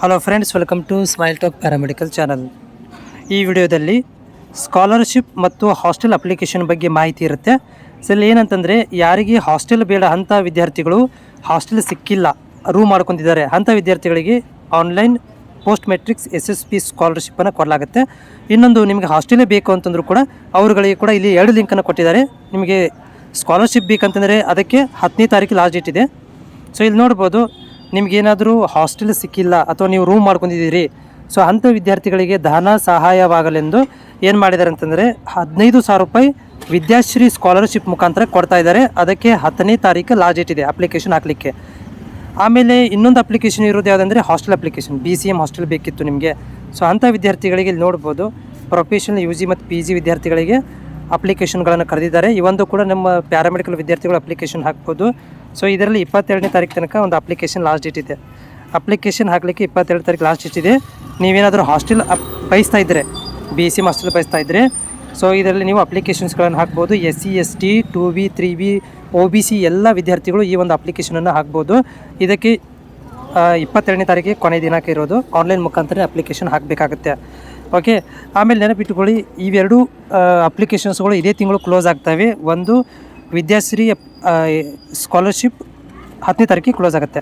Hello friends, welcome to smile talk paramedical channel. ಈ ವಿಡಿಯೋದಲ್ಲಿ scholarship ಮತ್ತು ಹಾಸ್ಟೆಲ್ ಅಪ್ಲಿಕೇಶನ್ ಬಗ್ಗೆ ಮಾಹಿತಿ ಇರುತ್ತೆ. ಸೊ ಇಲ್ಲಿ ಏನಂತಂದರೆ, ಯಾರಿಗೆ ಹಾಸ್ಟೆಲ್ ಬೇಡ ಅಂಥ ವಿದ್ಯಾರ್ಥಿಗಳು, ಹಾಸ್ಟೆಲ್ ಸಿಕ್ಕಿಲ್ಲ, ರೂಮ್ ಮಾಡ್ಕೊತಿದ್ದಾರೆ ಅಂಥ ವಿದ್ಯಾರ್ಥಿಗಳಿಗೆ ಆನ್ಲೈನ್ ಪೋಸ್ಟ್ ಮೆಟ್ರಿಕ್ಸ್ SSP ಸ್ಕಾಲರ್ಶಿಪ್ಪನ್ನು ಕೊಡಲಾಗುತ್ತೆ. ಇನ್ನೊಂದು, ನಿಮಗೆ ಹಾಸ್ಟೆಲೇ ಬೇಕು ಅಂತಂದರೂ ಕೂಡ ಅವರುಗಳಿಗೆ ಕೂಡ ಇಲ್ಲಿ 2 ಲಿಂಕನ್ನು ಕೊಟ್ಟಿದ್ದಾರೆ. ನಿಮಗೆ ಸ್ಕಾಲರ್ಶಿಪ್ ಬೇಕಂತಂದರೆ ಅದಕ್ಕೆ 10ನೇ ತಾರೀಕು ಲಾಸ್ಟ್ ಡೇಟ್ ಇದೆ. ಸೊ ಇಲ್ಲಿ ನೋಡ್ಬೋದು, ನಿಮಗೇನಾದರೂ ಹಾಸ್ಟೆಲ್ ಸಿಕ್ಕಿಲ್ಲ ಅಥವಾ ನೀವು ರೂಮ್ ಮಾಡ್ಕೊಂಡಿದ್ದೀರಿ, ಸೊ ಅಂಥ ವಿದ್ಯಾರ್ಥಿಗಳಿಗೆ ಧನ ಸಹಾಯವಾಗಲೆಂದು ಏನು ಮಾಡಿದ್ದಾರೆ ಅಂತಂದರೆ 15,000 ರೂಪಾಯಿ ವಿದ್ಯಾಶ್ರೀ ಸ್ಕಾಲರ್ಶಿಪ್ ಮುಖಾಂತರ ಕೊಡ್ತಾ ಇದ್ದಾರೆ. ಅದಕ್ಕೆ 10ನೇ ತಾರೀಕು ಲಾಸ್ಟ್ ಡೇಟ್ ಇದೆ ಅಪ್ಲಿಕೇಶನ್ ಹಾಕಲಿಕ್ಕೆ. ಆಮೇಲೆ ಇನ್ನೊಂದು ಅಪ್ಲಿಕೇಶನ್ ಇರೋದು ಯಾವುದಂದರೆ ಹಾಸ್ಟೆಲ್ ಅಪ್ಲಿಕೇಶನ್. BCM ಹಾಸ್ಟೆಲ್ ಬೇಕಿತ್ತು ನಿಮಗೆ. ಸೊ ಅಂಥ ವಿದ್ಯಾರ್ಥಿಗಳಿಗೆ ಇಲ್ಲಿ ನೋಡ್ಬೋದು, ಪ್ರೊಫೆಷನಲ್ UG ಮತ್ತು PG ವಿದ್ಯಾರ್ಥಿಗಳಿಗೆ ಅಪ್ಲಿಕೇಶನ್ಗಳನ್ನು ಕರೆದಿದ್ದಾರೆ. ಇವೊಂದು ಕೂಡ ನಮ್ಮ ಪ್ಯಾರಾಮೆಡಿಕಲ್ ವಿದ್ಯಾರ್ಥಿಗಳು ಅಪ್ಲಿಕೇಶನ್ ಹಾಕ್ಬೋದು. ಸೊ ಇದರಲ್ಲಿ 22ನೇ ತಾರೀಕು ತನಕ ಒಂದು ಅಪ್ಲಿಕೇಶನ್ ಲಾಸ್ಟ್ ಡೇಟ್ ಇದೆ. ಅಪ್ಲಿಕೇಶನ್ ಹಾಕಲಿಕ್ಕೆ 22 ತಾರೀಕು ಲಾಸ್ಟ್ ಡೇಟ್ ಇದೆ. ನೀವೇನಾದರೂ ಹಾಸ್ಟೆಲ್ ಬಯಸ್ತಾ ಇದ್ದರೆ, BCM ಹಾಸ್ಟೆಲ್ ಬಯಸ್ತಾ ಇದ್ದರೆ, ಸೊ ಇದರಲ್ಲಿ ನೀವು ಅಪ್ಲಿಕೇಶನ್ಸ್ಗಳನ್ನು ಹಾಕ್ಬೋದು. SC ST 2B 3B OBC ಎಲ್ಲ ವಿದ್ಯಾರ್ಥಿಗಳು ಈ ಒಂದು ಅಪ್ಲಿಕೇಶನನ್ನು ಹಾಕ್ಬೋದು. ಇದಕ್ಕೆ 22ನೇ ತಾರೀಕಿಗೆ ಕೊನೆ ದಿನಾಂಕ ಇರೋದು. ಆನ್ಲೈನ್ ಮುಖಾಂತರ ಅಪ್ಲಿಕೇಶನ್ ಹಾಕಬೇಕಾಗುತ್ತೆ. ಓಕೆ, ಆಮೇಲೆ ನೆನಪಿಟ್ಟುಕೊಳ್ಳಿ, ಇವೆರಡು ಅಪ್ಲಿಕೇಶನ್ಸ್ಗಳು ಇದೇ ತಿಂಗಳು ಕ್ಲೋಸ್ ಆಗ್ತವೆ. ಒಂದು ವಿದ್ಯಾಶ್ರೀ ಸ್ಕಾಲರ್ಶಿಪ್ 10ನೇ ತಾರೀಕಿಗೆ ಕ್ಲೋಸ್ ಆಗುತ್ತೆ.